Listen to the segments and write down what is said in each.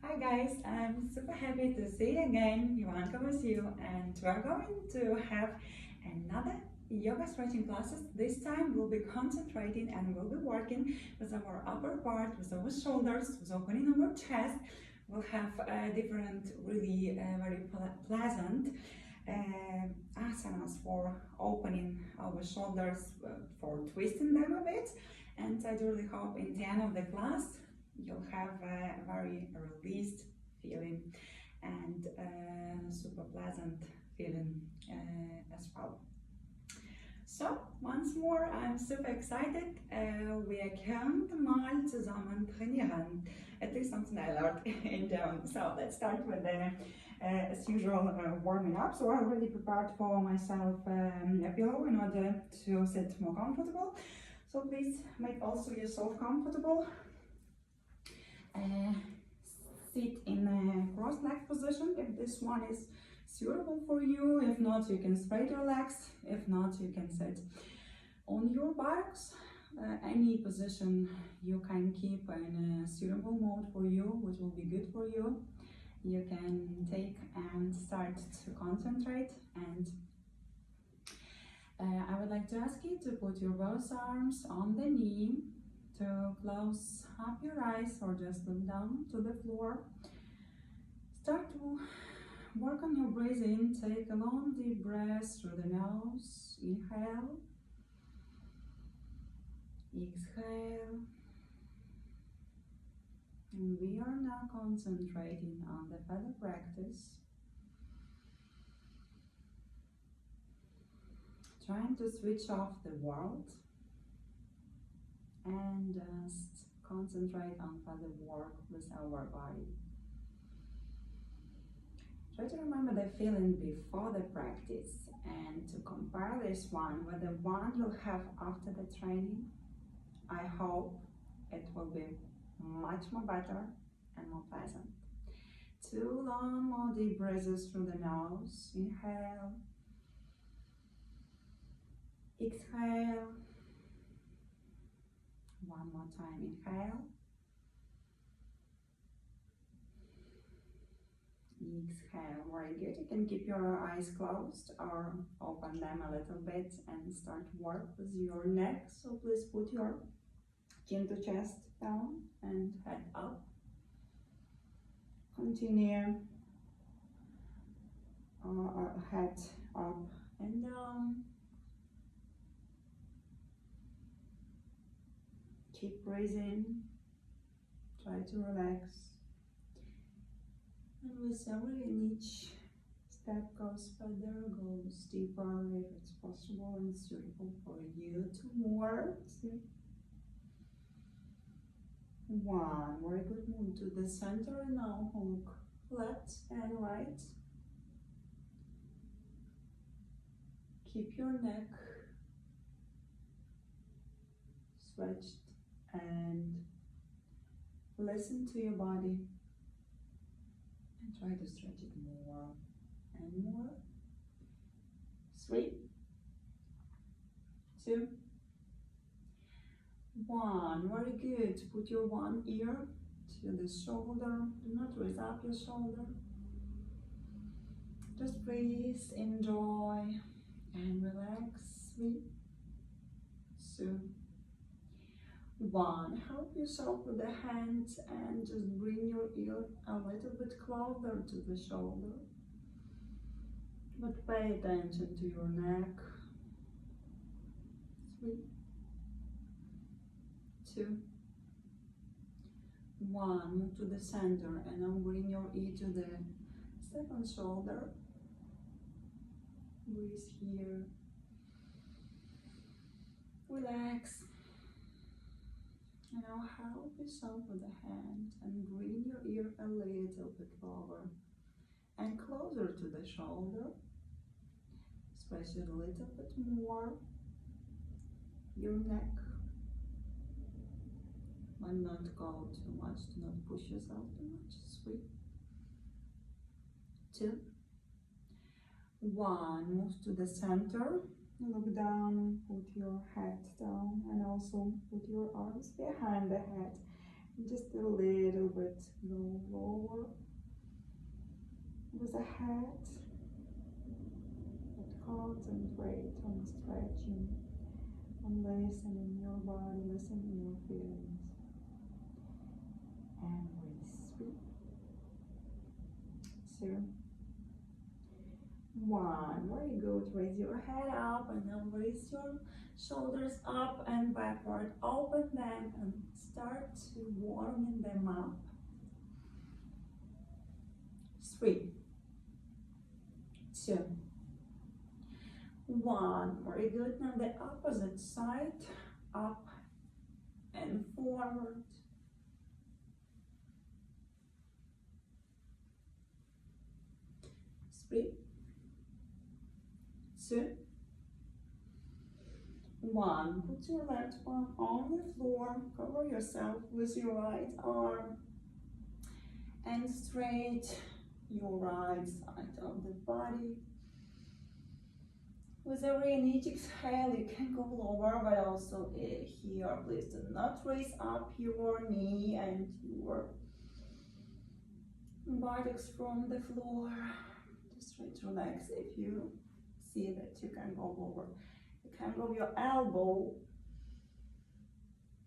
Hi guys, I'm super happy to see you again, Ivanka with you, and we're going to have another yoga stretching classes. This time we'll be concentrating and we'll be working with our upper part, with our shoulders, with opening our chest. We'll have different, really very pleasant asanas for opening our shoulders, for twisting them a bit. And I do really hope in the end of the class you'll have a very released feeling and super pleasant feeling as well. So, once more, I'm super excited. Wir können mal zusammen trainieren. At least something I learned in German. So, let's start with the, as usual, warming up. So, I already prepared for myself a pillow in order to sit more comfortable. So, please make also yourself comfortable. Sit in a crossed leg position if this one is suitable for you. If not, you can spread your legs. If not, you can sit on your backs. Any position you can keep in a suitable mode for you, which will be good for you. You can take and start to concentrate. And I would like to ask you to put your both arms on the knee, to close up your eyes or just look down to the floor. Start to work on your breathing. Take a long deep breath through the nose. Inhale. Exhale. And we are now concentrating on the feather practice. Trying to switch off the world and just concentrate on feather work with our body. Try to remember the feeling before the practice and to compare this one with the one you'll have after the training. I hope it will be much more better and more pleasant. 2 long, more deep breaths through the nose. Inhale. Exhale. One more time, inhale. Exhale, very good. You can keep your eyes closed or open them a little bit and start work with your neck. So please put your chin to chest down and head up. Continue head up and down. Keep breathing, try to relax, and with each step goes further, goes deeper if it's possible and suitable for you. 2 more. 1, very good. Move to the center and now hook left and right. Keep your neck stretched and listen to your body and try to stretch it more and more. 3, 2, 1. Very good. Put your one ear to the shoulder. Do not raise up your shoulder. Just breathe, enjoy, and relax. 3, 2, 1. Help yourself with the hands and just bring your ear a little bit closer to the shoulder. But pay attention to your neck. 3, 2, 1. Move to the center and now bring your ear to the second shoulder. Breathe here. Relax. And now help yourself with the hand and bring your ear a little bit lower and closer to the shoulder. Stretch it a little bit more. Your neck. But not go too much, do not push yourself too much. 3, 2, 1. Move to the center. Look down, put your head down, and also put your arms behind the head. And just a little bit go lower the head. But concentrate on stretching, on listening your body, listening your feelings. And breathe. 3, 2, 1. Very good. Raise your head up and now raise your shoulders up and backward. Open them and start to warming them up. 3, 2, 1. Very good. Now the opposite side, up and forward. 3, 2, 1. Put your left arm on the floor. Cover yourself with your right arm and straight your right side of the body. With every each exhale, you can go lower, but also here, please do not raise up your knee and your buttocks from the floor. Just try to relax. If you see that you can go lower, you can go your elbow,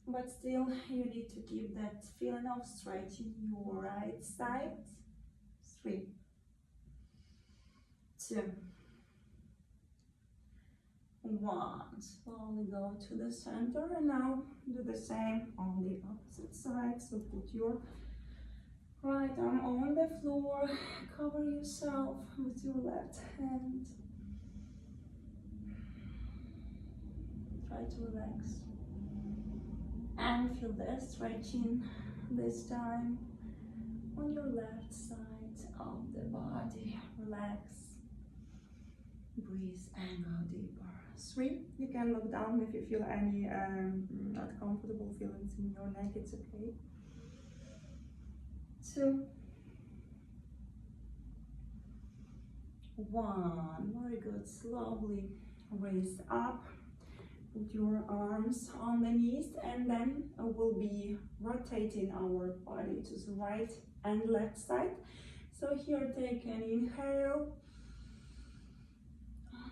but still you need to keep that feeling of stretching your right side. 3, 2, 1. Slowly go to the center and now do the same on the opposite side. So put your right arm on the floor, cover yourself with your left hand. Try to relax and feel the stretching this time on your left side of the body. Relax, breathe and go deeper. 3, you can look down if you feel any not comfortable feelings in your neck, it's okay. 2, 1. Very good. Slowly raise up. Put your arms on the knees and then we'll be rotating our body to the right and left side. So here take an inhale,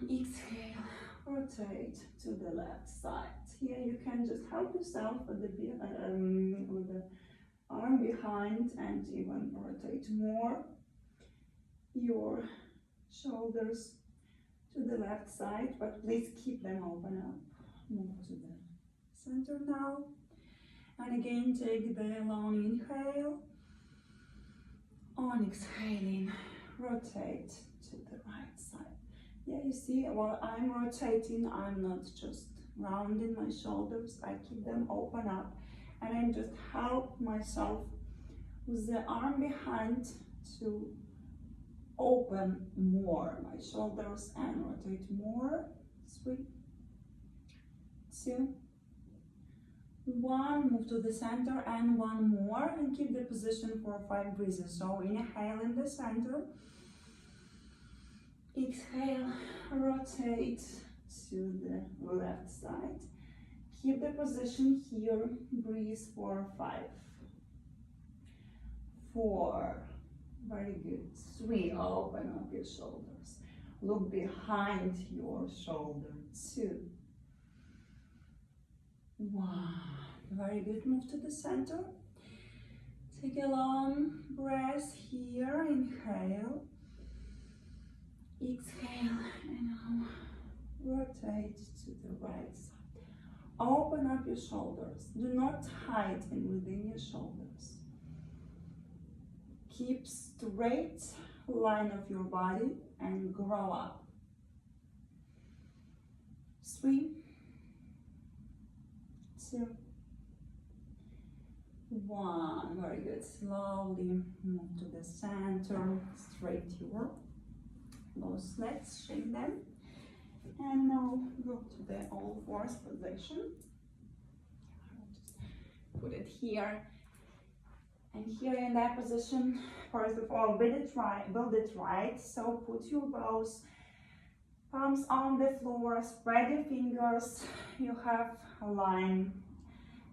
exhale, rotate to the left side. Here you can just help yourself with the arm behind and even rotate more your shoulders to the left side, but please keep them open up. Move to the center now. And again, take the long inhale. On exhaling, rotate to the right side. Yeah, you see, while I'm rotating, I'm not just rounding my shoulders, I keep them open up. And I just help myself with the arm behind to open more my shoulders and rotate more. 3, 2, 1. Move to the center and 1 more and keep the position for 5 breaths. So inhale in the center, exhale, rotate to the left side. Keep the position here, breathe for 5, 4, very good. 3, open up your shoulders. Look behind your shoulder. 2, 1, very good. Move to the center. Take a long breath here. Inhale, exhale, and now rotate to the right side. Open up your shoulders. Do not hide within your shoulders. Keep straight line of your body and grow up. 3, 2, 1. Very good. Slowly move to the center. Straight your both legs. Shake them. And now go to the all fours position. I'll just put it here. And here in that position, first of all, build it right. So put your both palms on the floor, spread your fingers. You have aligned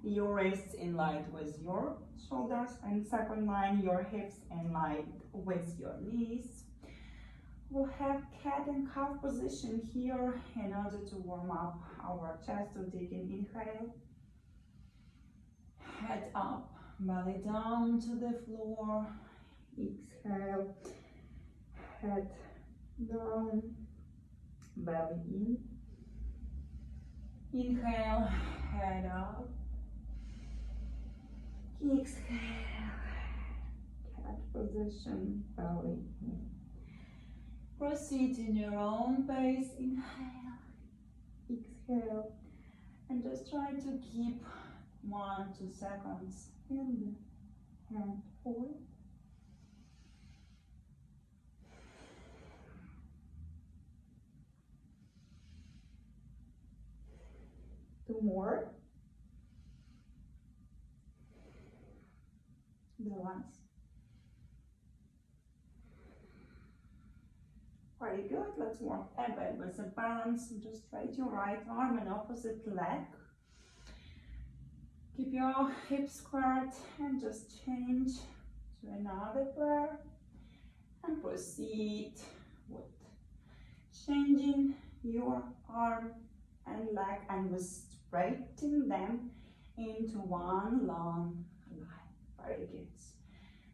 your wrists in line with your shoulders, and second line, your hips in line with your knees. We'll have cat and calf position here in order to warm up our chest. So take an inhale, head up, belly down to the floor. Exhale, head down, belly in. Inhale, head up. Exhale, cat position, belly in. Proceed in your own pace. Inhale, exhale, and just try to keep 1-2 seconds in the hand hold. Two more. Balance. Very good. Let's work a bit with the balance. Just straight your right arm and opposite leg. Keep your hips squared and just change to another pair and proceed with changing your arm and leg and with straightening them into one long line. Very good.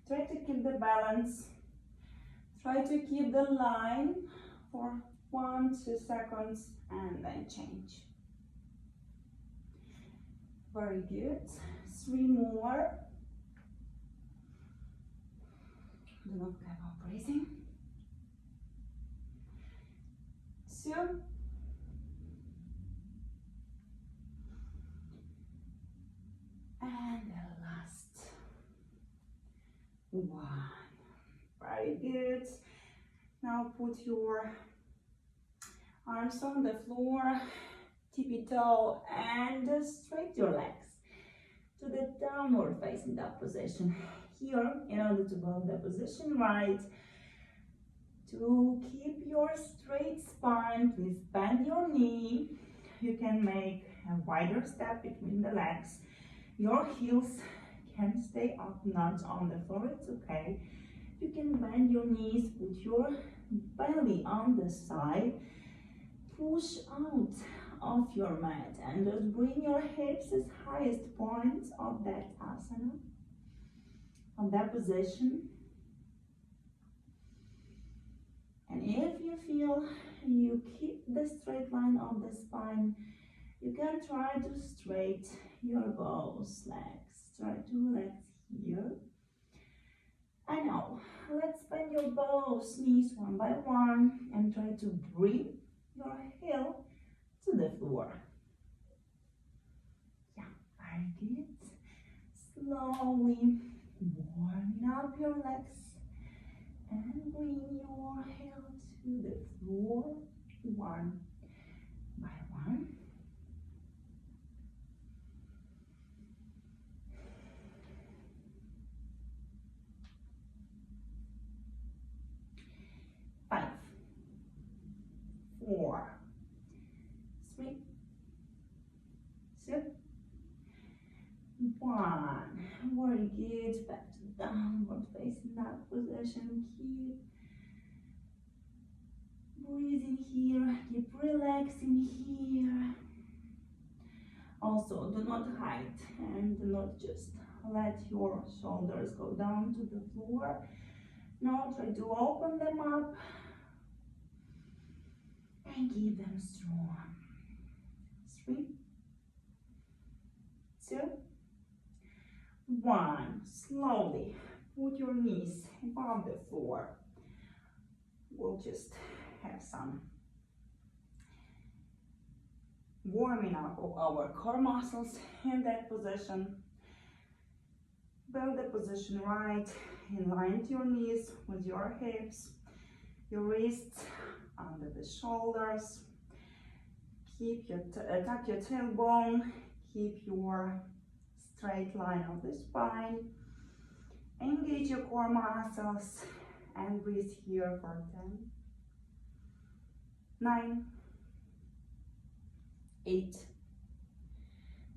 Try to keep the balance. Try to keep the line for 1-2 seconds and then change. Very good. 3 more. Do not give up breathing. 2. And the last 1. Very good. Now put your arms on the floor, tippy toe, and straight your legs to the downward facing dog position. Here, in order to hold the position right, to keep your straight spine, please bend your knee. You can make a wider step between the legs. Your heels can stay up, not on the floor, it's okay. You can bend your knees, put your belly on the side, push out of your mat and just bring your hips as highest points of that asana, of that position. And if you feel you keep the straight line of the spine, you can try to straight your both legs. Try 2 legs here. And now, let's bend your both knees one by one and try to bring your heel to the floor. Yeah, very good. Slowly warming up your legs and bring your heel to the floor one by one. Five, 4, 3, 2, 1. Very good. Back to downward facing dog position. Keep breathing here. Keep relaxing here. Also, do not hide and do not just let your shoulders go down to the floor. Now try to open them up and keep them strong. 3, 2, 1. Slowly put your knees above the floor. We'll just have some warming up of our core muscles in that position. Build the position right. Align your knees with your hips, your wrists under the shoulders. Keep your tuck your tailbone. Keep your straight line of the spine. Engage your core muscles and breathe here for 10, 9, 8,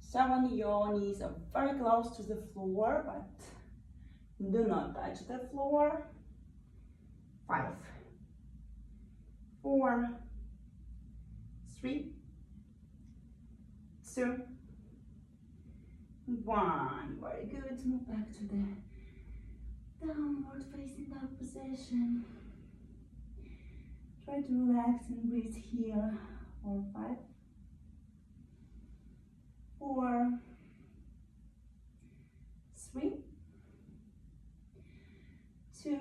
7. Your knees are very close to the floor, but do not touch the floor. 5, 4, 3, 2, 1. Very good. Move back to the downward facing dog position. Try to relax and breathe here for 5, 4, 3, 2,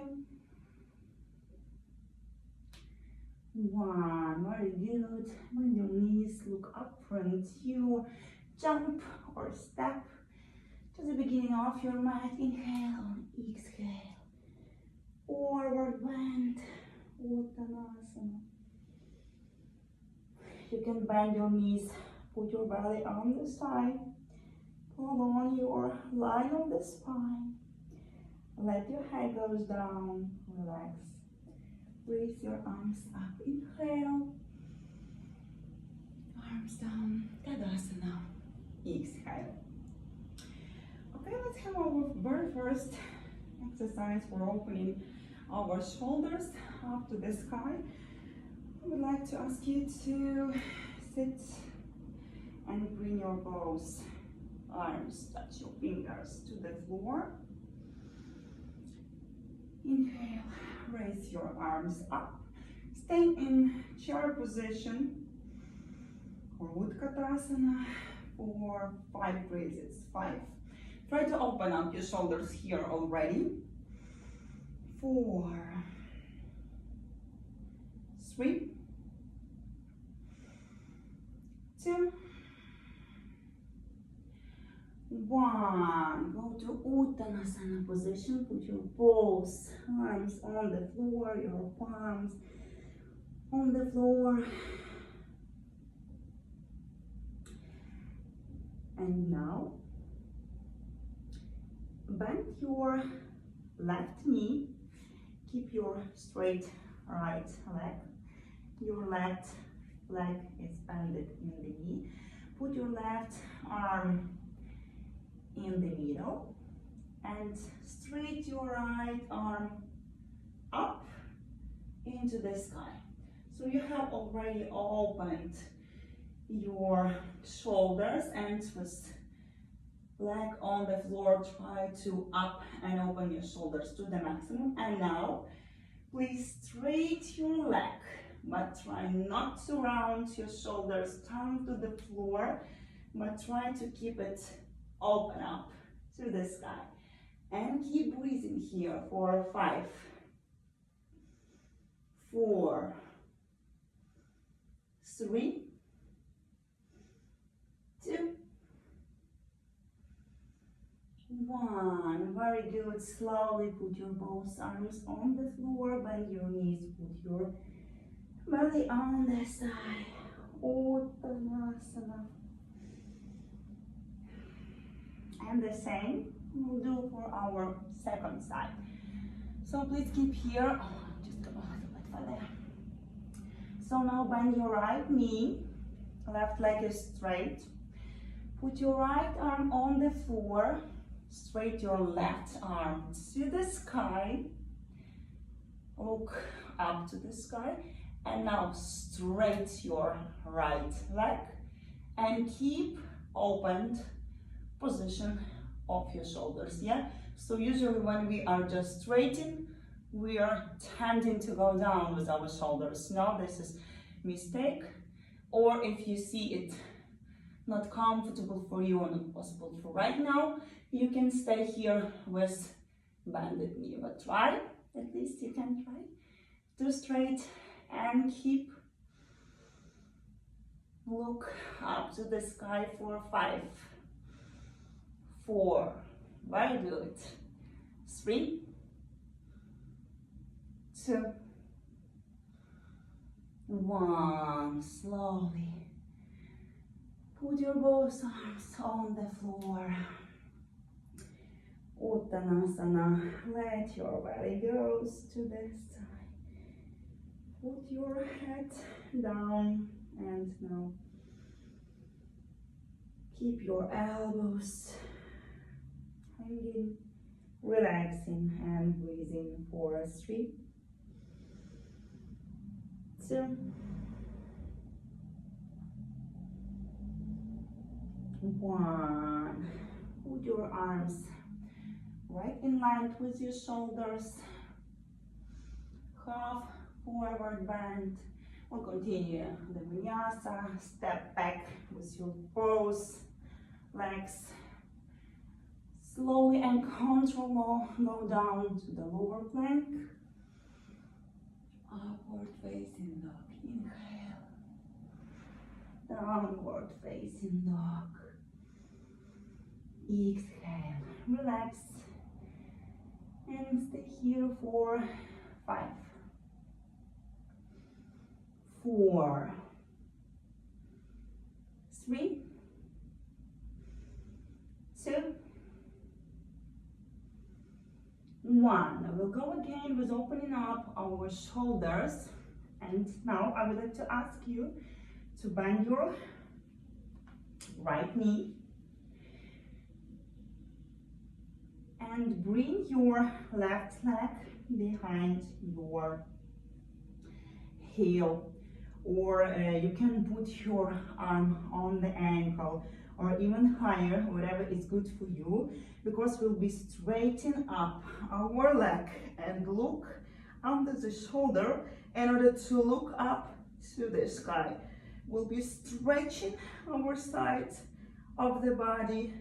1. Very good. Bend your knees, look up front. You jump or step to the beginning of your mat. Inhale, exhale. Forward bend, Uttanasana. You can bend your knees, put your belly on the side, pull on your line of the spine. Let your head goes down, relax. Raise your arms up, inhale. Arms down, Tadasana, exhale. Okay, let's have our very first exercise for opening our shoulders up to the sky. I would like to ask you to sit and bring your both arms, touch your fingers to the floor. Inhale, raise your arms up. Stay in chair position or Utkatasana for 5 breaths. 5. Try to open up your shoulders here already. 4, 3, 2, 1. Go to Uttanasana position. Put your both arms on the floor, your palms on the floor. And now, bend your left knee. Keep your straight right leg. Your left leg is bended in the knee. Put your left arm in the middle and straight your right arm up into the sky. So you have already opened your shoulders, and with leg on the floor, try to up and open your shoulders to the maximum. And now please straight your leg, but try not to round your shoulders down to the floor, but try to keep it open up to the sky. And keep breathing here for 5, 4, 3, 2, 1. Very good. Slowly put your both arms on the floor, bend your knees, put your belly on the side. Uttanasana. And the same we'll do for our second side. So please keep here. Oh, just go a little bit further. So now bend your right knee, left leg is straight. Put your right arm on the floor, straight your left arm to the sky. Look up to the sky. And now straight your right leg and keep opened position of your shoulders. Yeah, so usually when we are just straighten, we are tending to go down with our shoulders. Now this is mistake, or if you see it not comfortable for you or not possible for right now, you can stay here with bended knee, but try, at least you can try to straight and keep look up to the sky for 5, 4, very good, 3, 2, 1. Slowly put your both arms on the floor. Uttanasana. Let your belly go to the side. Put your head down and now keep your elbows hanging, relaxing and breathing for 3, 2, 1. Put your arms right in line with your shoulders, half forward bend. We'll continue the vinyasa, step back with your both legs. Slowly and control, go down to the lower plank. Upward facing dog, inhale. Downward facing dog. Exhale, relax. And stay here for 5, 4, 3, 2, 1. We'll go again with opening up our shoulders. And now I would like to ask you to bend your right knee and bring your left leg behind your heel, or you can put your arm on the ankle or even higher, whatever is good for you, because we'll be straightening up our leg and look under the shoulder in order to look up to the sky. We'll be stretching our sides of the body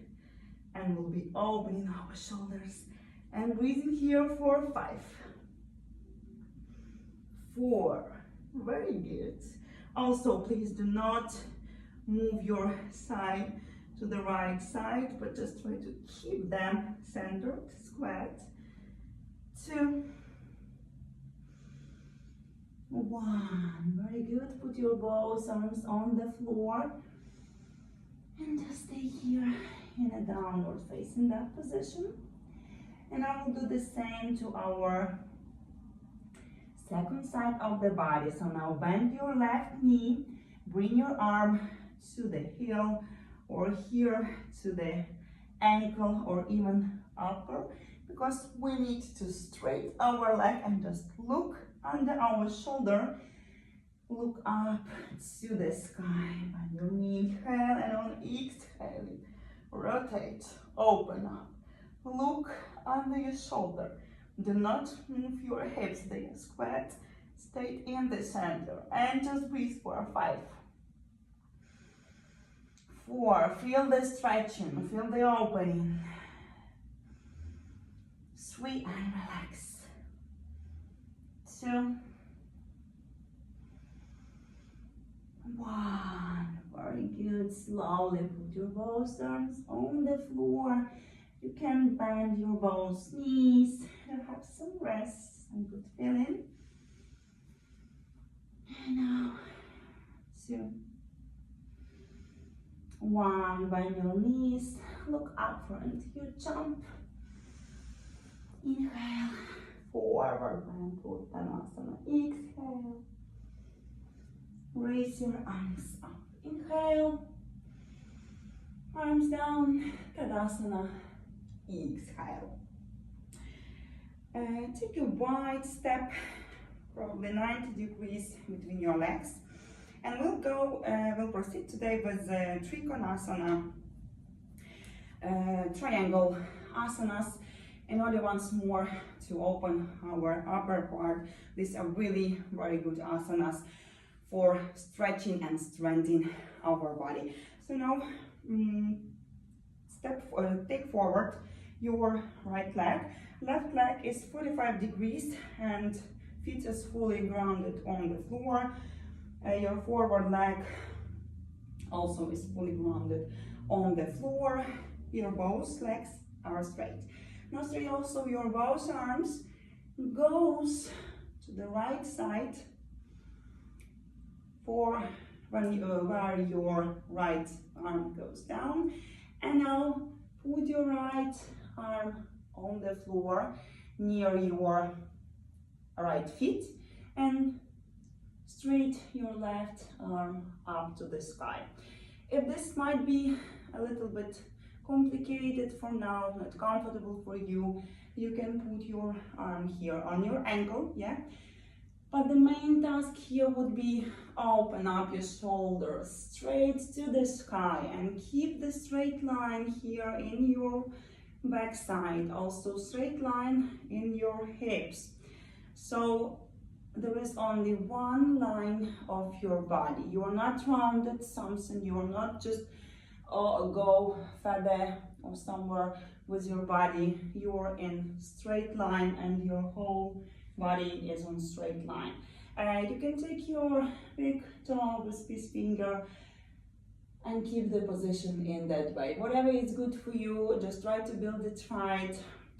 and we'll be opening our shoulders and breathing here for 5, 4, very good. Also, please do not move your side to the right side, but just try to keep them centered, squat. 2, 1, very good. Put your both arms on the floor and just stay here in a downward facing dog position. And I will do the same to our second side of the body. So now bend your left knee, bring your arm to the heel or here to the ankle or even upper, because we need to straighten our leg and just look under our shoulder, look up to the sky. Bend your knee, inhale, and on exhale, rotate, open up, look under your shoulder. Do not move your hips, they are squat, stay in the center, and just breathe for 5, 4, feel the stretching, feel the opening. 3, and relax. 2, 1, very good. Slowly put your both arms on the floor. You can bend your both knees and have some rest, some good feeling. And now 2, 1, bend your knees, look up front, you jump, inhale, forward bend, Uttanasana, exhale, raise your arms up, inhale, arms down, Tadasana, exhale. Take a wide step, probably 90 degrees between your legs. And we'll proceed today with Trikonasana, triangle asanas, in order once more to open our upper part. These are really very good asanas for stretching and strengthening our body. So now, take forward your right leg. Left leg is 45 degrees and feet is fully grounded on the floor. Your forward leg also is fully grounded on the floor. Your both legs are straight. Now straight also your both arms goes to the right side for when where your right arm goes down. And now put your right arm on the floor near your right feet and straight your left arm up to the sky. If this might be a little bit complicated for now, not comfortable for you, you can put your arm here on your ankle, yeah? But the main task here would be open up your shoulders straight to the sky and keep the straight line here in your backside, also straight line in your hips. So there is only one line of your body. You are not rounded something, you are not just go further or somewhere with your body. You are in straight line and your whole body is on straight line. You can take your big toe with this finger and keep the position in that way. Whatever is good for you, just try to build it right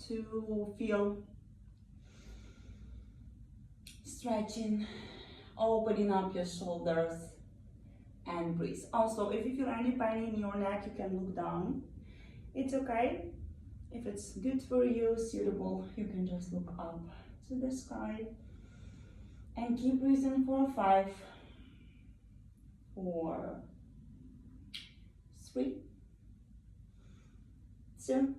to feel stretching, opening up your shoulders and breathe. Also, if you feel any pain in your neck, you can look down. It's okay. If it's good for you, suitable, you can just look up to the sky and keep breathing for 5, 4, 3, 2,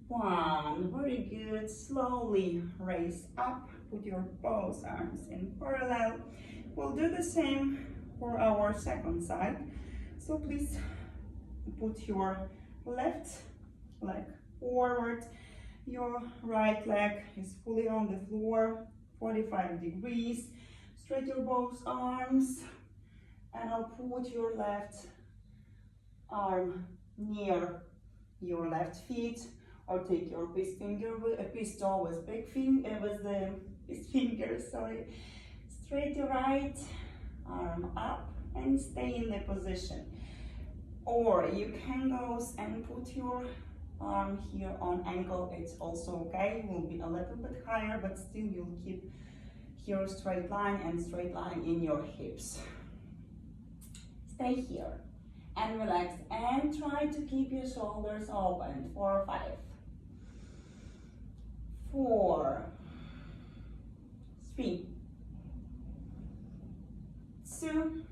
1. Very good. Slowly raise up. Put your both arms in parallel. We'll do the same for our second side. So please put your left leg forward. Your right leg is fully on the floor, 45 degrees. Straight your both arms, and I'll put your left arm near your left feet, or take your peace toe with big finger, with the peace finger, sorry. Straight your right arm up and stay in the position. Or you can go and put your arm here on ankle, it's also okay. You will be a little bit higher, but still you'll keep here straight line and straight line in your hips. Stay here and relax and try to keep your shoulders open for 5, 4, 3, 2,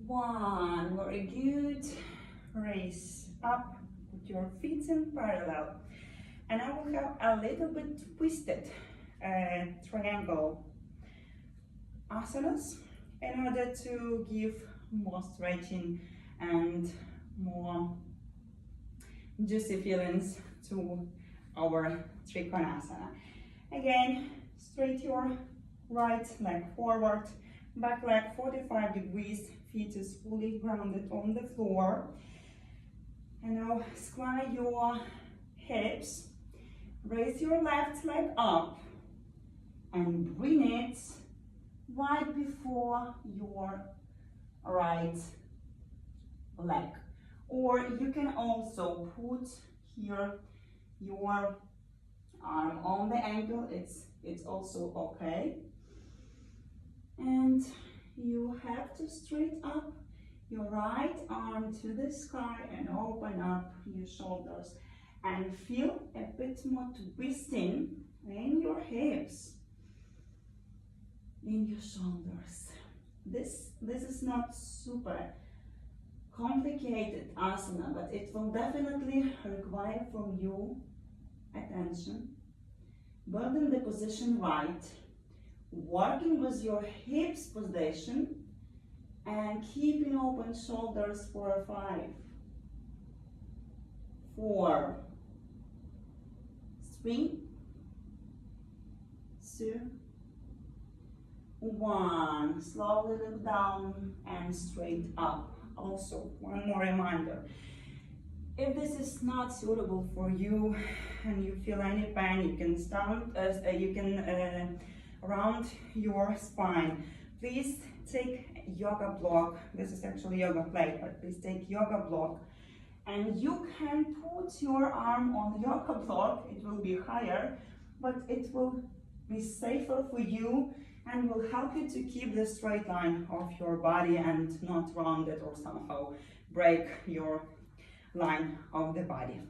1. Very good. Raise up, put your feet in parallel, and I will have a little bit twisted triangle asanas in order to give more stretching and more juicy feelings to our trikonasana. Again, straight your right leg forward, back leg 45 degrees, feet is fully grounded on the floor. And now square your hips, raise your left leg up and bring it right before your right leg. Or you can also put here your arm on the ankle, it's also okay. And you have to straight up your right arm to the sky and open up your shoulders and feel a bit more twisting in your hips, in your shoulders. This is not super complicated asana, but it will definitely require from you attention, building the position right, working with your hips position, and keeping open shoulders for 5, 4, 3, 2, 1. Slowly look down and straight up. Also, one more reminder. If this is not suitable for you and you feel any pain, you can round your spine. Please take yoga block. This is actually yoga plate, but please take yoga block, and you can put your arm on yoga block. It will be higher, but it will be safer for you and will help you to keep the straight line of your body and not round it or somehow break your line of the body.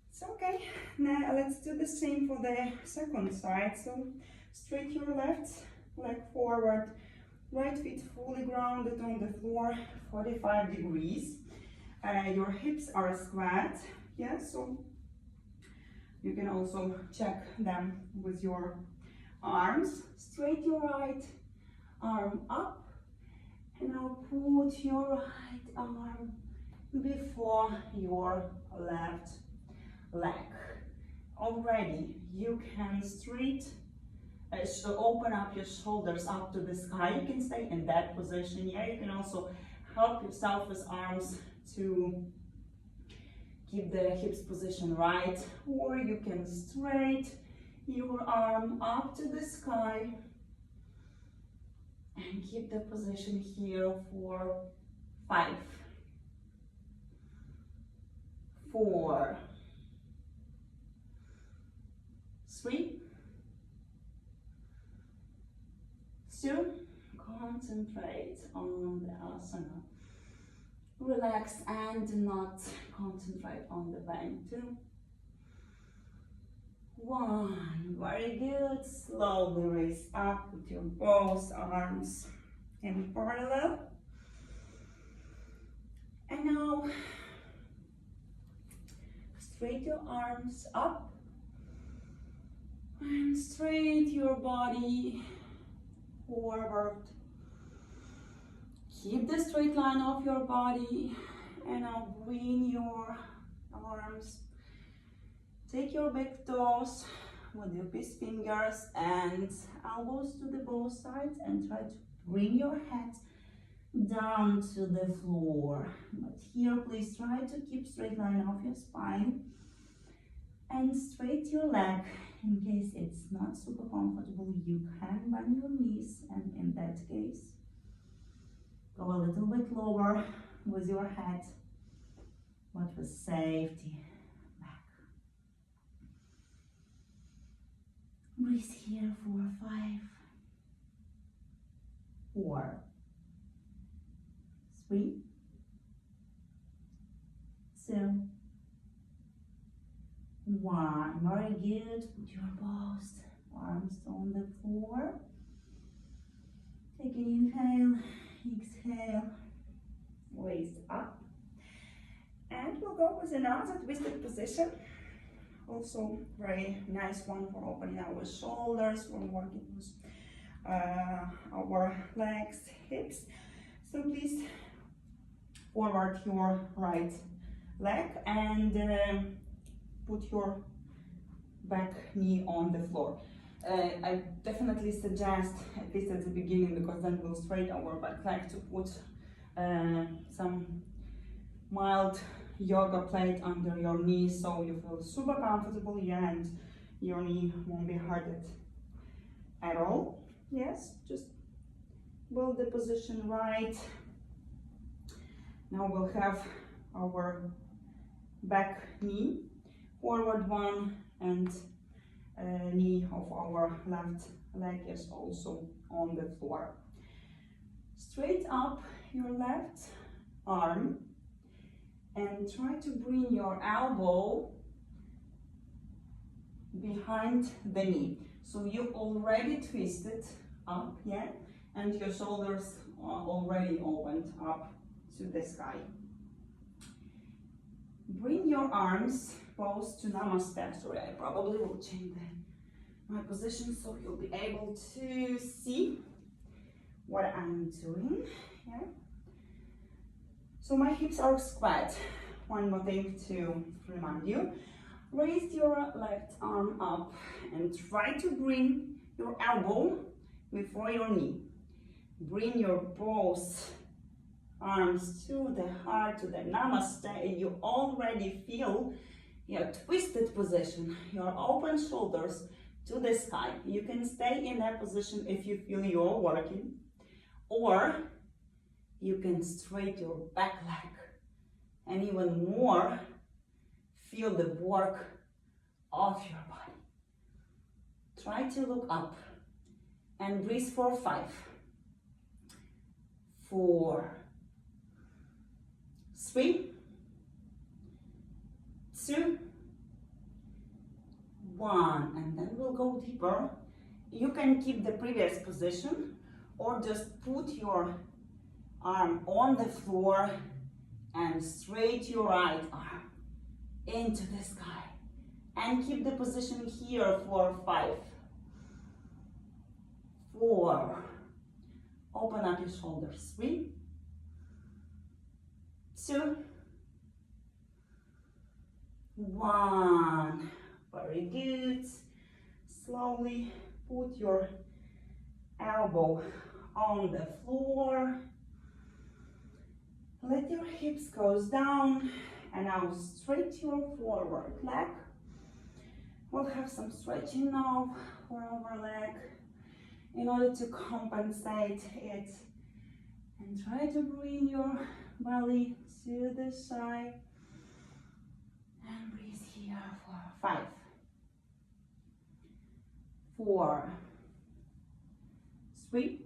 It's okay. Now let's do the same for the second side. So straight your left leg forward, right feet fully grounded on the floor, 45 degrees. Your hips are squat. Yeah, so You can also check them with your arms. Straight your right arm up, and now put your right arm before your left leg. Already you can open up your shoulders up to the sky. You can stay in that position. Yeah, you can also help yourself with arms to keep the hips position right, or you can straight your arm up to the sky and keep the position here for 5, 4, 3, 2, concentrate on the asana. Relax and not concentrate on the pain. 2, 1, very good. Slowly raise up with your both arms in parallel. And now straight your arms up and straight your body forward. Keep the straight line of your body, and now bring your arms. Take your big toes with your big fingers and elbows to the both sides, and try to bring your head down to the floor. But here, please try to keep straight line of your spine and straight your leg. In case it's not super comfortable, you can bend your knees, and in that case, go a little bit lower with your head, but with safety back. Breathe here for 5, 4, 3, 2, 1. Very good. Put your both arms on the floor. Take an inhale, exhale, raise up. And we'll go with another twisted position. Also very nice one for opening our shoulders, for working with our legs, hips. So please forward your right leg and put your back knee on the floor. I definitely suggest, at least at the beginning, because then we'll straight our back leg, to put some mild yoga plate under your knee, so you feel super comfortable, yeah, and your knee won't be hurted at all. Yes, just build the position right. Now we'll have our back knee, forward one, and knee of our left leg is also on the floor. Straight up your left arm and try to bring your elbow behind the knee. So you already twisted up, yeah, and your shoulders are already opened up to the sky. Bring your arms both to namaste. Sorry, I probably will change my position so you'll be able to see what I'm doing here. So my hips are squat. One more thing to remind you. Raise your left arm up and try to bring your elbow before your knee. Bring your both arms to the heart, to the namaste, and you already feel your twisted position, your open shoulders to the sky. You can stay in that position if you feel you're working, or you can straight your back leg and even more feel the work of your body. Try to look up and breathe for 5, 4, 3, 2, 1, and then we'll go deeper. You can keep the previous position or just put your arm on the floor and straight your right arm into the sky And keep the position here for 5, 4. Open up your shoulders. 3, 2, 1. Very good. Slowly put your elbow on the floor. Let your hips go down, and now straight your forward leg. We'll have some stretching now for our leg in order to compensate it. And try to bring your belly to the side. And breathe here for 5, 4, 3,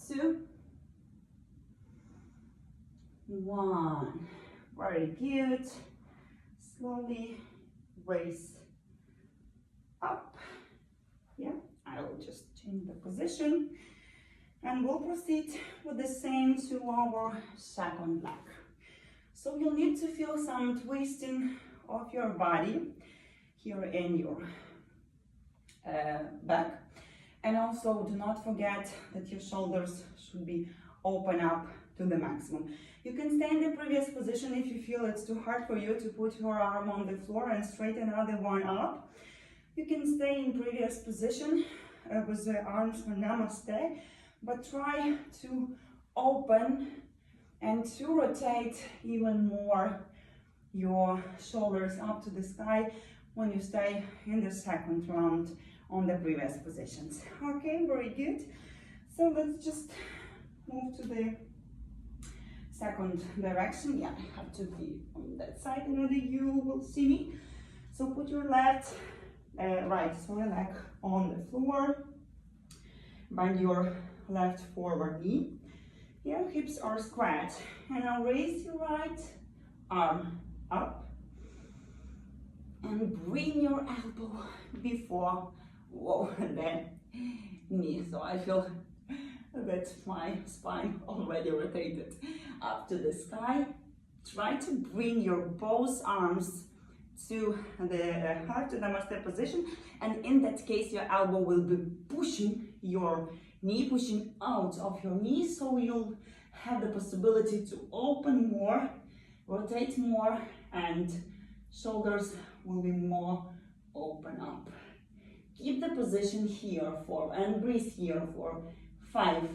2, 1. Very good. Slowly raise up. Yeah, I will just change the position. And we'll proceed with the same to our second leg. So you'll need to feel some twisting of your body here in your back. And also do not forget that your shoulders should be open up to the maximum. You can stay in the previous position if you feel it's too hard for you to put your arm on the floor and straighten another one up. You can stay in previous position with the arms for namaste, but try to open and to rotate even more your shoulders up to the sky when you stay in the second round on the previous positions. Okay, very good. So let's just move to the second direction. Yeah, I have to be on that side in order you will see me. So put your right leg on the floor. Bend your left forward knee. Your hips are squared. And now raise your right arm up. And bring your elbow before the knee. So I feel that my spine already rotated up to the sky. Try to bring your both arms to the heart, to the namaste position, and in that case your elbow will be pushing your knee, pushing out of your knee, so you'll have the possibility to open more, rotate more, and shoulders will be more open up. Keep the position here and breathe here for 5.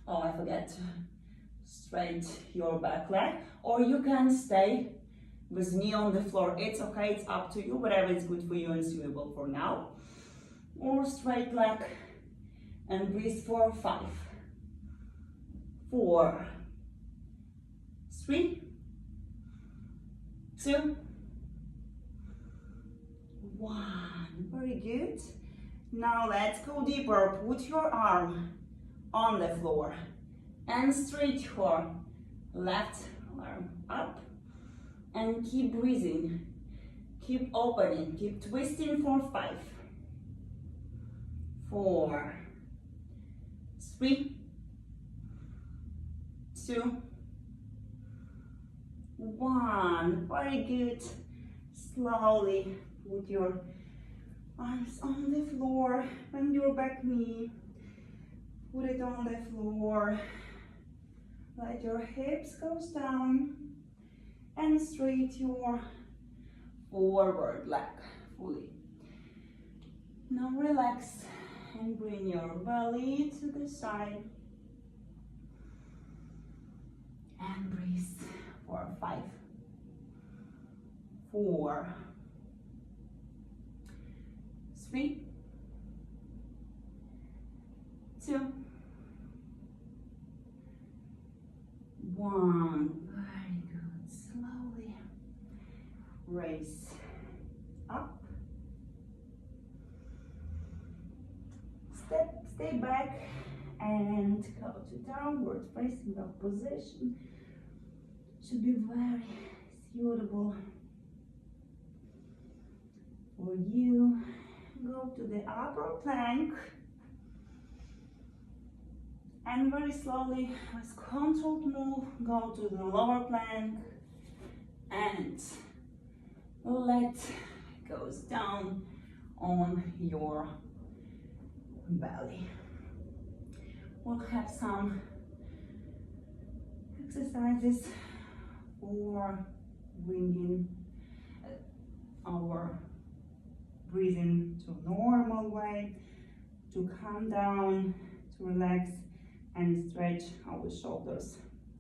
Oh, I forgot to straight your back leg, or you can stay with knee on the floor. It's okay, it's up to you, whatever is good for you and suitable for now. Or straight leg and breathe for 5, 4, 3, 2, 1. Very good. Now let's go deeper. Put your arm on the floor and straight your left arm up. And keep breathing, keep opening, keep twisting for 5, 4, 3, 2, 1. Very good. Slowly put your arms on the floor, bend your back knee, put it on the floor, let your hips go down, and straight your forward leg fully. Now relax and bring your belly to the side. And breathe for 5, 4, 3, 2, 1. Very good. Slowly raise up. Stay back and go to downward facing dog position. Should be very suitable for you. Go to the upper plank. And very slowly, with controlled move, go to the lower plank and let goes down on your belly. We'll have some exercises for bringing our breathing to normal way, to calm down, to relax and stretch our shoulders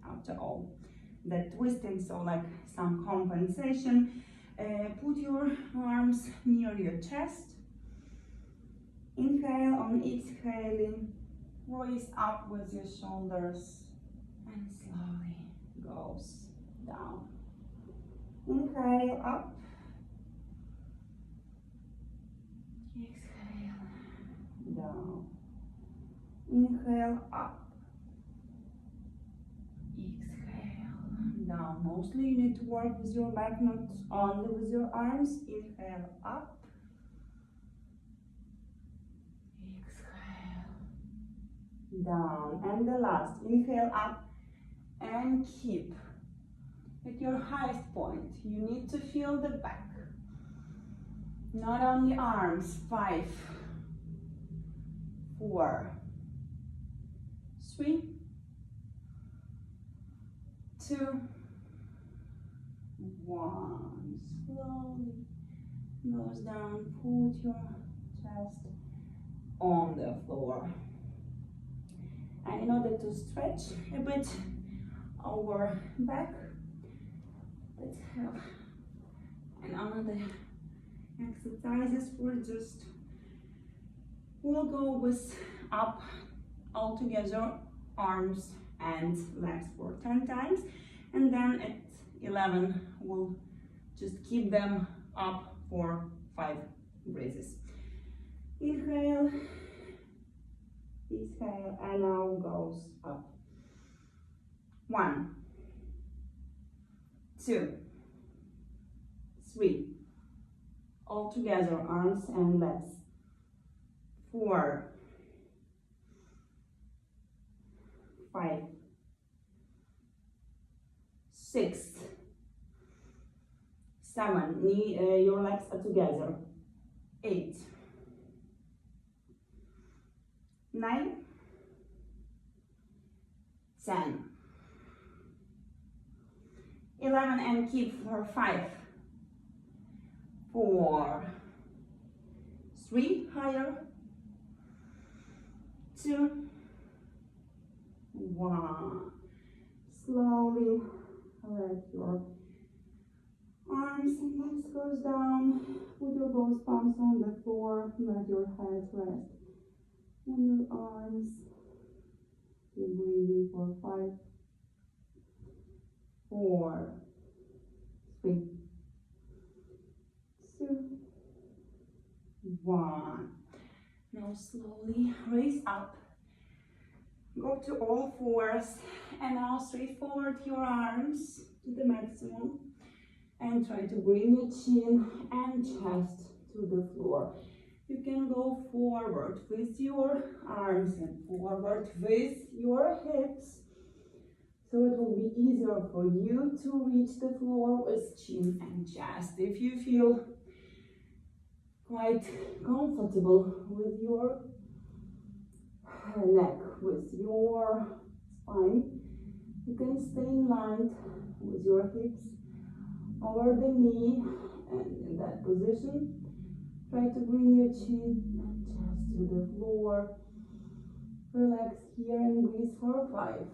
after all that twisting, so like some compensation. Put your arms near your chest. Inhale. On exhaling, raise up with your shoulders and slowly goes down. Inhale, up. Exhale, down. Inhale, up. Exhale, down. Mostly you need to work with your back, not only with your arms. Inhale, up. Exhale, down. And the last, inhale, up and keep at your highest point. You need to feel the back, not only arms. 5, 4, 3, 2, 1. Slowly goes down. Put your chest on the floor. And in order to stretch a bit our back, let's have another exercises. We'll go with up all together, arms and legs for 10 times, and then at 11 we'll just keep them up for 5 breaths. Inhale, exhale, and now goes up. 1, 2, 3, all together, arms and legs. 4, 5, 6, 7, your legs are together. 8, 9, 10, 11, and keep for 5, 4, 3, higher, 2, 1. Slowly let your arms and legs goes down. Put your both palms on the floor. Let your head rest on your arms. Keep breathing for 5, 4, 3, 2, 1. Now slowly raise up. Go to all fours, and now straight forward your arms to the maximum and try to bring your chin and chest to the floor. You can go forward with your arms and forward with your hips, so it will be easier for you to reach the floor with chin and chest. If you feel quite comfortable with your neck, with your spine, you can stay in line with your hips over the knee, and in that position try to bring your chin and chest to the floor. Relax here and breathe for 5,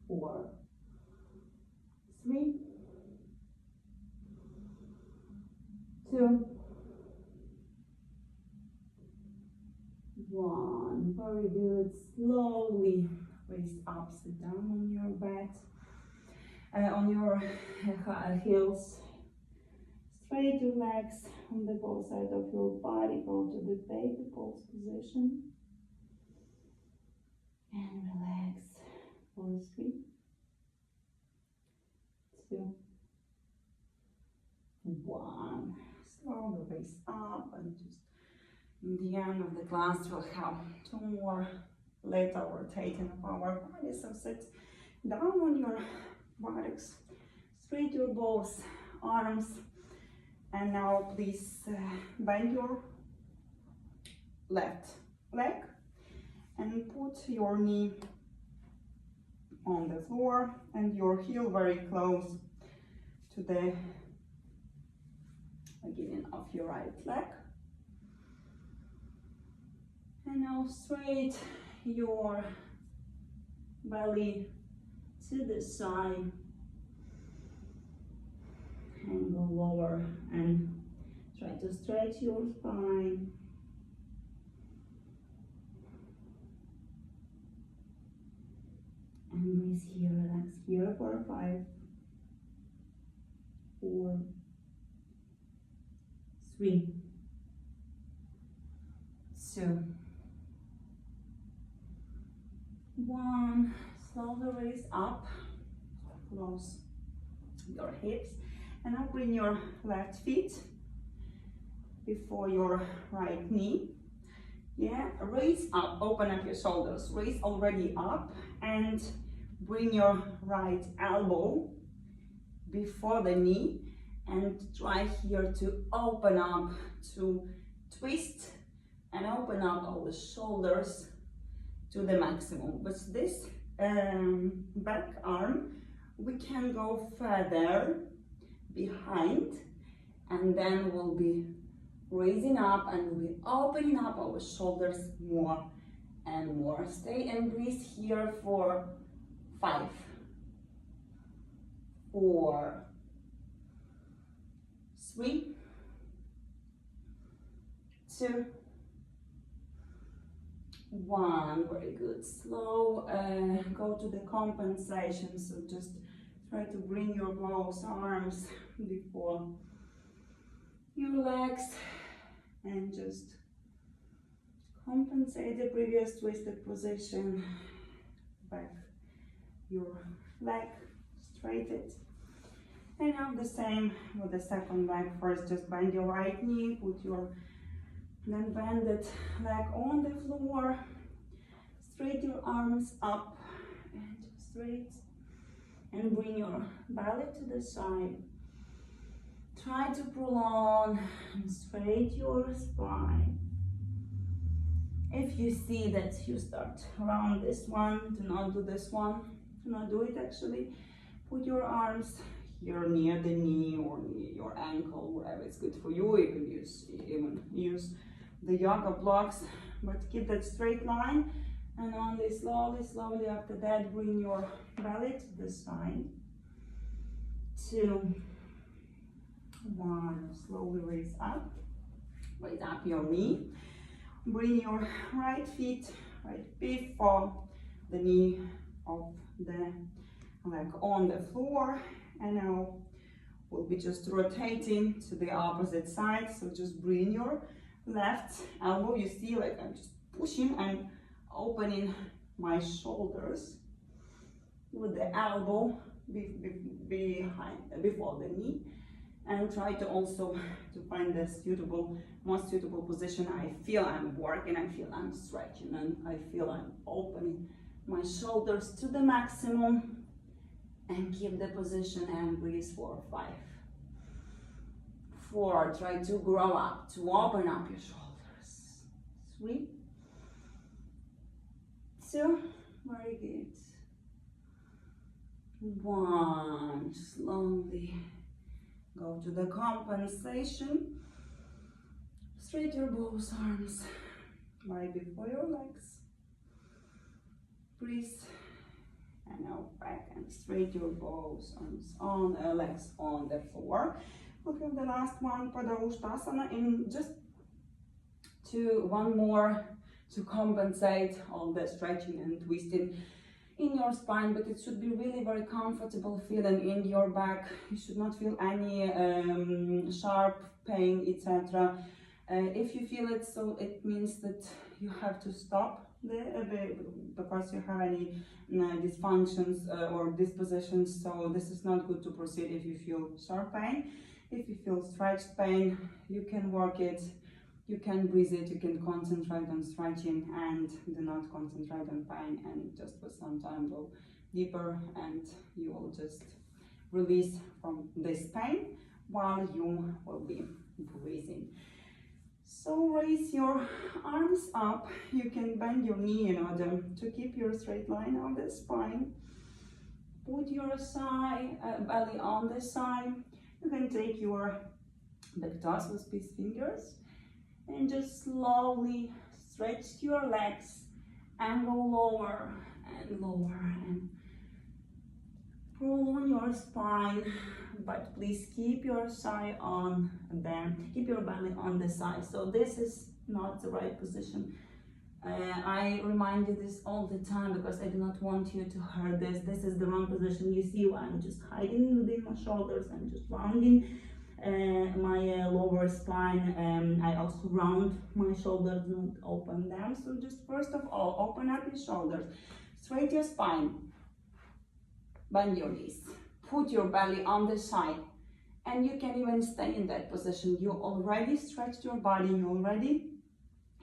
4, 3, 2, 1. Very good. Slowly raise up, sit down on your bed, on your heels. Straight your legs on the both sides of your body. Go to the baby pose position and relax for 3, 2, 1. Slowly raise up, and just in the end of the class we'll have 2 more lateral rotating of our body. So sit down on your buttocks, straight your both arms. And now please bend your left leg and put your knee on the floor and your heel very close to the beginning of your right leg. And now straight your belly to the side and go lower and try to stretch your spine. And breathe here, relax here for 5, 4, 3, 2, 1. Slowly raise up, close your hips, and now bring your left feet before your right knee. Yeah, raise up, open up your shoulders, raise already up, and bring your right elbow before the knee, and try here to open up, to twist and open up our shoulders to the maximum. With this back arm, we can go further behind, and then we'll be raising up and we'll be opening up our shoulders more and more. Stay and breathe here for 5, 4, 3, 2, 1. Very good. Slow go to the compensation. So just try to bring your both arms before your legs and just compensate the previous twisted position. Back your leg, straight it. And now the same with the second leg. First, just bend your right knee, then bend it leg on the floor, straight your arms up and straight, and bring your belly to the side. Try to pull on and straight your spine. If you see that you start around this one, do not do this one, do not do it actually. Put your arms here near the knee or near your ankle, wherever it's good for you. You can even use the yoga blocks, but keep that straight line. And only slowly after that, bring your belly to the side. 2, 1. Slowly raise up your knee. Bring your right feet right before the knee of the leg on the floor. And now we'll be just rotating to the opposite side. So just bring your left elbow. You see, like I'm just pushing and opening my shoulders with the elbow before the knee, and try to also to find the most suitable position. I feel I'm working, I feel I'm stretching, and I feel I'm opening my shoulders to the maximum, and keep the position and breathe for 5, 4. Try to grow up, to open up your shoulders. 3, 2. Very good. 1. Slowly go to the compensation. Straight your both arms right before your legs. Breathe. And now back and straight your both arms on legs on the floor. We'll have the last one, Padaushtasana, in just one more to compensate all the stretching and twisting in your spine, but it should be really very comfortable feeling in your back. You should not feel any sharp pain, etc. If you feel it, so it means that you have to stop because you have any dysfunctions or dispositions. So this is not good to proceed if you feel sharp pain. If you feel stretched pain, you can work it, you can breathe it, you can concentrate on stretching and do not concentrate on pain, and just for some time go deeper and you will just release from this pain. while you will be breathing. So raise your arms up. You can bend your knee in order to keep your straight line on the spine. Put your belly on the side. You can take your big toes with these fingers and just slowly stretch your legs and go lower and lower and prolong your spine, but please keep your side on there, keep your belly on the side. So this is not the right position. I remind you this all the time because I do not want you to hurt this. This is the wrong position. You see, I'm just hiding within my shoulders. I'm just rounding my lower spine. I also round my shoulders, not open them. So just first of all, open up your shoulders, straighten your spine, bend your knees, put your belly on the side, and you can even stay in that position. You already stretched your body, you already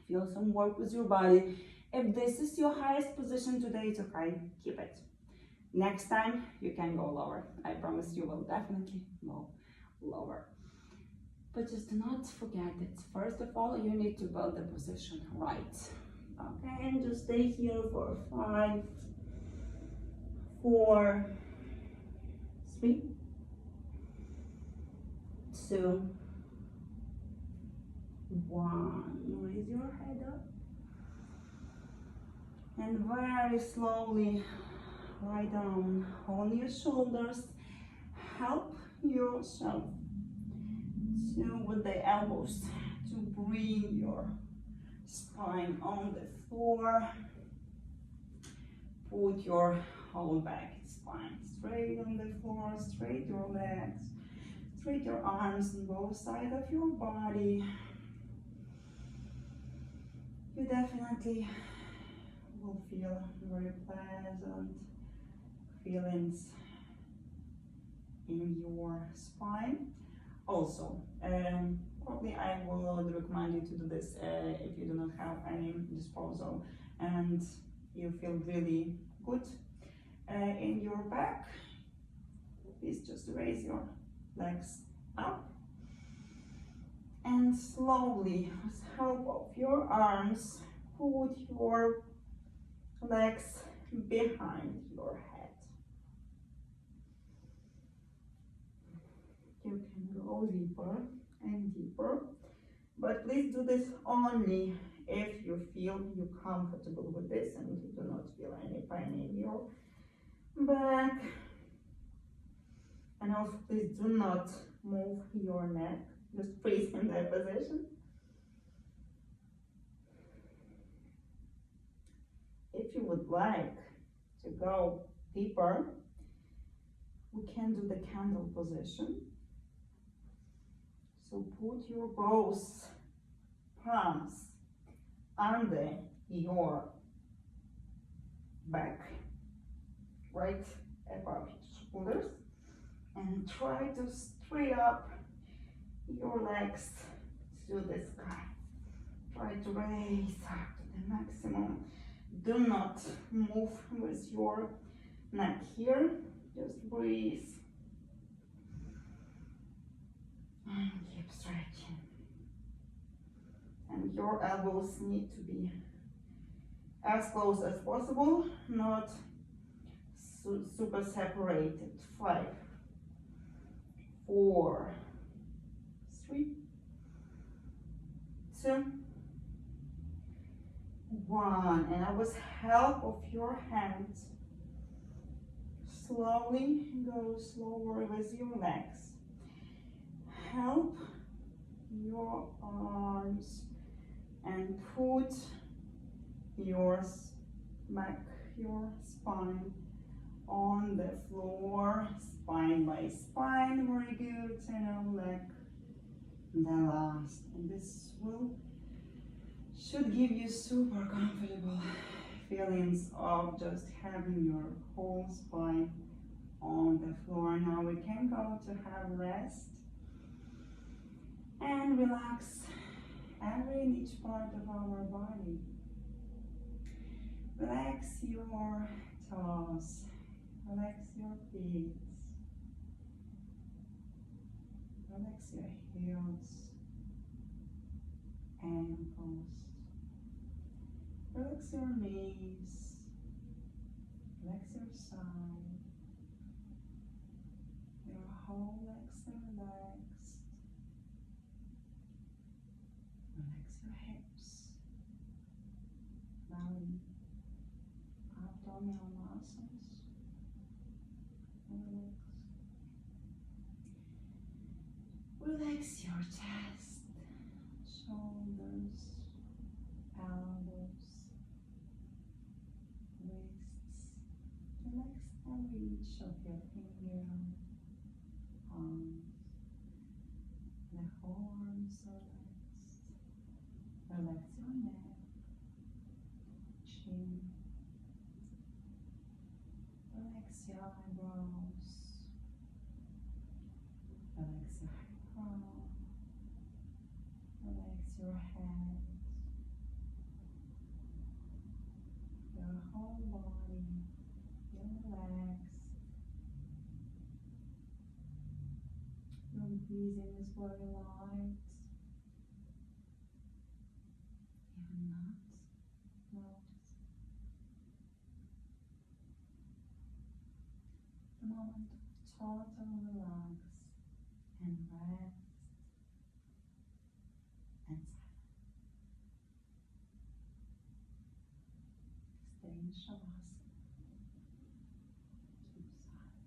feel some work with your body. If this is your highest position today, it's okay, keep it. Next time, you can go lower. I promise you will definitely go lower. But just do not forget that first of all, you need to build the position right. Okay, and just stay here for 5, 4, 3, 2, 1. Raise your head up and very slowly lie down on your shoulders. Help yourself with the elbows to bring your spine on the floor. Put your whole back spine straight on the floor, straight your legs, straight your arms on both sides of your body. You definitely will feel very pleasant feelings in your spine. Also, probably I will recommend you to do this if you do not have any disposal and you feel really good in your back. Please just raise your legs up and slowly, with help of your arms, put your legs behind your head. You can go deeper and deeper, but please do this only if you feel you're comfortable with this and you do not feel any pain in your back. And also please do not move your neck, just freeze in that position. If you would like to go deeper, we can do the candle position. So put your both palms under your back, right above your shoulders, and try to straight up your legs to the sky. Try to raise up to the maximum. Do not move with your neck here. Just breathe and keep stretching. And your elbows need to be as close as possible, not super separated. 5, 4, 3, 2, 1. And with help of your hands, slowly go slower with your legs. Help your arms and put your back, your spine on the floor, spine by spine. Very good. And now leg the last. And this should give you super comfortable feelings of just having your whole spine on the floor. Now we can go to have rest and relax every and each part of our body. Relax your toes, relax your feet, Relax your heels, ankles. Relax your knees. Relax your side. Your whole legs are relaxed. Relax your hips, belly, abdominal muscles. Relax. Relax your chest, shoulders, elbows, wrists. Relax every inch of your finger, arms. The whole arms are relaxed. Relax your neck, chin. Relax your eyebrows. Relax your eyebrow. Relax your head. Your whole body. Feel relaxed. Your breathing is very light. Even not notice. The moment of total relax and rest and silence. Stay in Shavasana. Keep silence.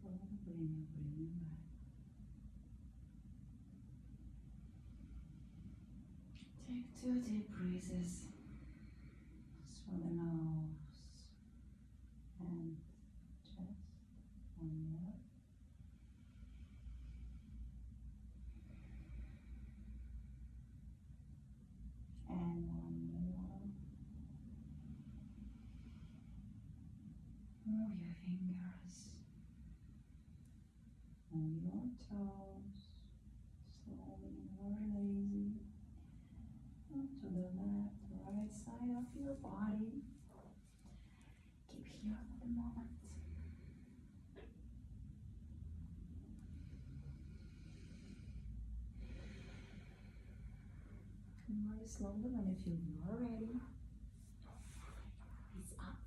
Slowly bring your breathing back. Take 2 deep breaths through the nose and chest. One more. And one more. Move your fingers. Move your toes. Slowly, very lazy. Move to the left, right side of your body. Keep here for a moment. And very slowly, when you feel you are ready, raise up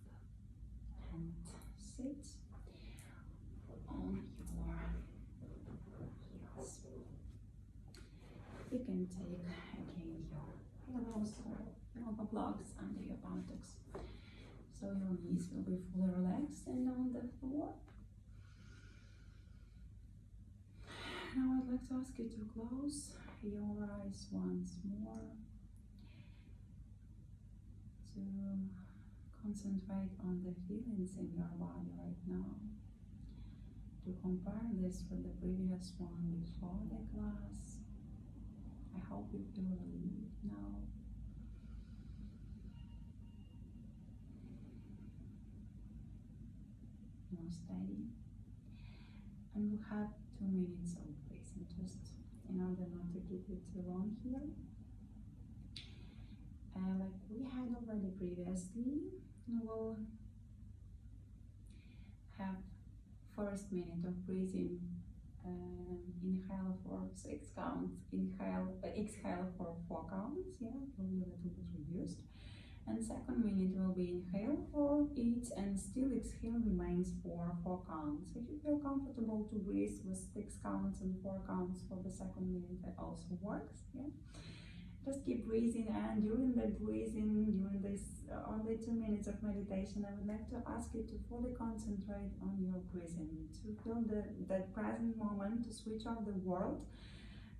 and sit on your heels. You can take again your elbows or elbow blocks under your buttocks, so your knees will be fully relaxed and on the floor. Now I'd like to ask you to close your eyes once more, to concentrate on the feelings in your body right now, to compare this with the previous one before the class. I hope you feel relieved now. More steady. And we'll have 2 minutes of breathing, just in order not to keep you too long here. Like we had already previously, we'll have first minute of breathing. Inhale for 6 counts, exhale for 4 counts, yeah, it will be a little bit reduced. And second minute will be inhale for 8 8, and still exhale remains for 4 counts. If you feel comfortable to breathe with 6 counts and 4 counts for the second minute, that also works. Yeah. Just keep breathing, and during the breathing, during this only 2 minutes of meditation, I would like to ask you to fully concentrate on your breathing, to feel that present moment, to switch off the world,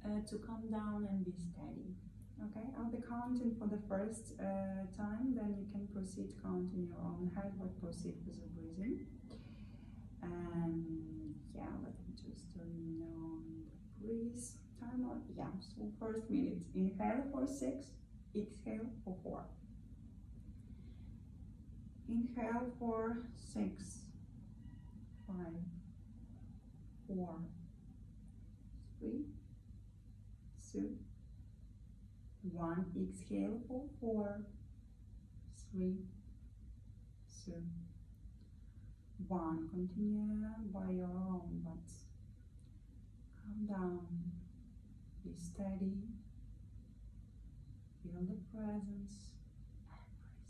to calm down and be steady. Okay, I'll be counting for the first time, then you can proceed counting your own head, but proceed with the breathing. And yeah, let me just turn on the breathe timer. Yeah, so first minute, inhale for 6, exhale for 4. Inhale for 6, 5, 4, 3, 2, 1. Exhale for 4, 3, 2, 1. Continue by your own, but calm down, be steady, feel the presence, and breathe.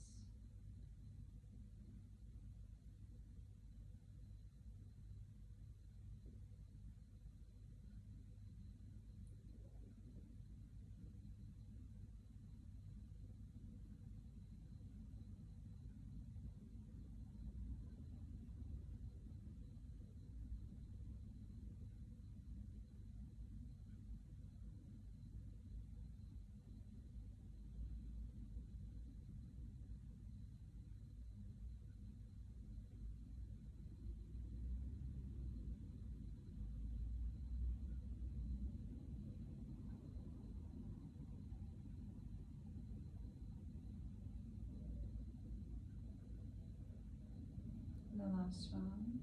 The last round.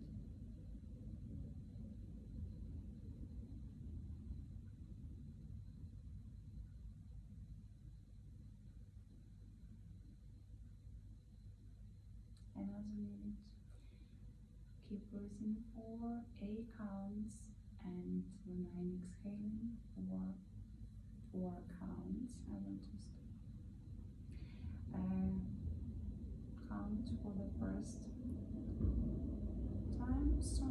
Another minute. Keep breathing for 8 counts, and when I'm exhaling for 4 counts, I want to count for the first time. So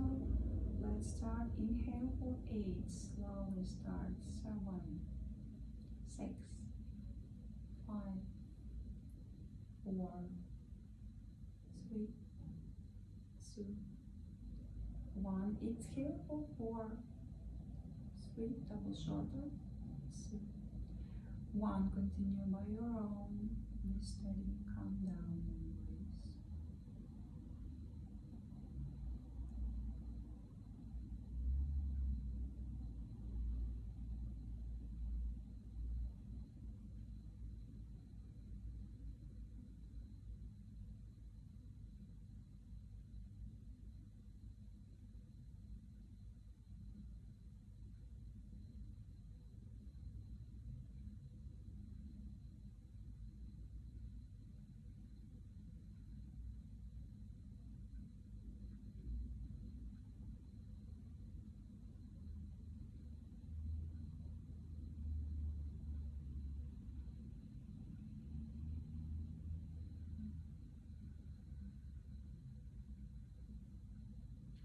let's start. Inhale for 8, slowly start. 7, 6, 5, 4, 3, 2, 1. Exhale for 4, 3, double shoulder, 2, 1. Continue by your own. Be steady, calm down, and breathe.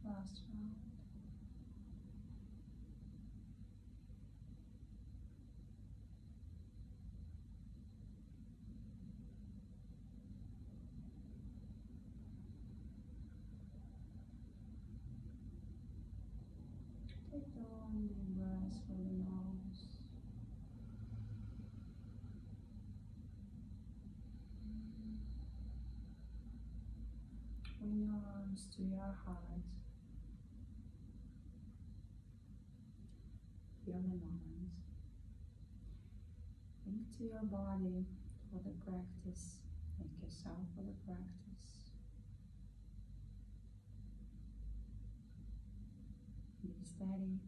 Last round. Take the long deep breaths through the nose. Bring your arms to your heart. Feel the moment. Think to your body for the practice. Thank yourself for the practice. Be steady.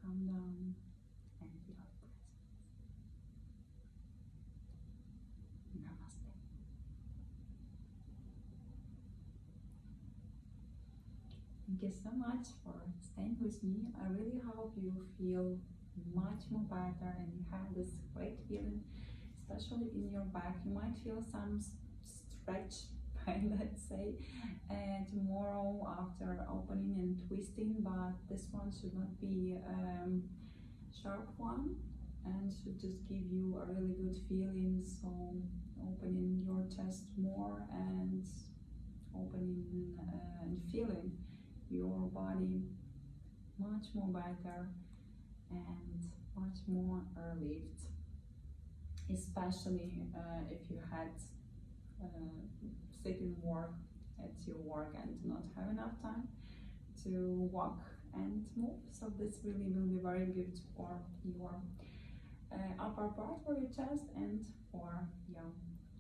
Calm down and feel present. Namaste. Thank you so much for staying with me. I really hope you feel much more better and you have this great feeling especially in your back. You might feel some stretch pain, let's say, tomorrow after opening and twisting, but this one should not be sharp one and should just give you a really good feeling. So opening your chest more and opening and feeling your body much more better and much more relieved, especially if you had sit in work at your work and do not have enough time to walk and move. So this really will be very good for your upper part, for your chest and for your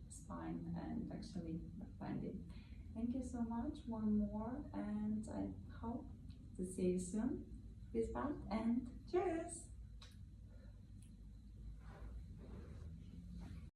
spine and actually bending. Thank you so much. One more, and I hope to see you soon. Peace out and cheers!